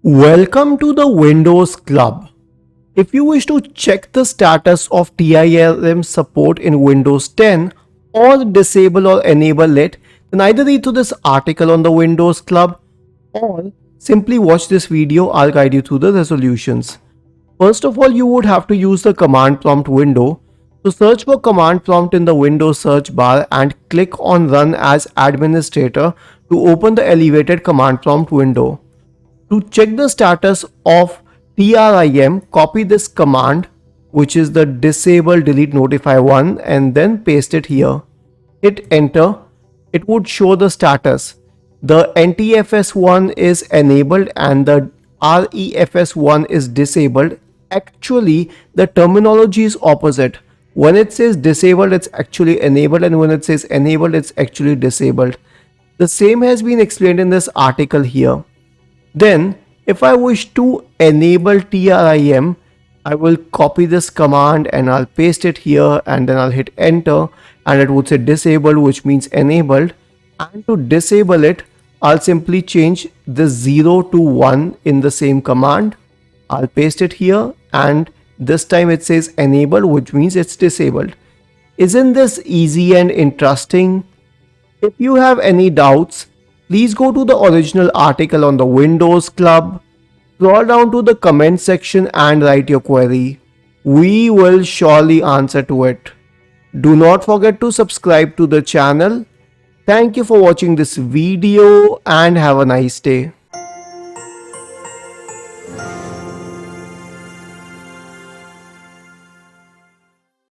Welcome to the Windows Club. If you wish to check the status of TILM support in Windows 10 or disable or enable it, then either read through this article on the Windows Club or simply watch this video. I'll guide you through the resolutions. First of all, you would have to use the command prompt window. So search for command prompt in the Windows search bar and click on Run as Administrator to open the elevated command prompt window. To check the status of TRIM, copy this command, which is the disable delete notify one, and then paste it here. Hit enter. It would show the status. The NTFS one is enabled and the REFS one is disabled. Actually, the terminology is opposite. When it says disabled, it's actually enabled, and when it says enabled, it's actually disabled. The same has been explained in this article here. Then, if I wish to enable TRIM, I will copy this command and I'll paste it here, and then I'll hit enter, and it would say disabled, which means enabled. And to disable it, I'll simply change the 0 to 1 in the same command. I'll paste it here, and this time it says enabled, which means it's disabled. Isn't this easy and interesting? If you have any doubts, please go to the original article on the Windows Club, scroll down to the comment section and write your query. We will surely answer to it. Do not forget to subscribe to the channel. Thank you for watching this video and have a nice day.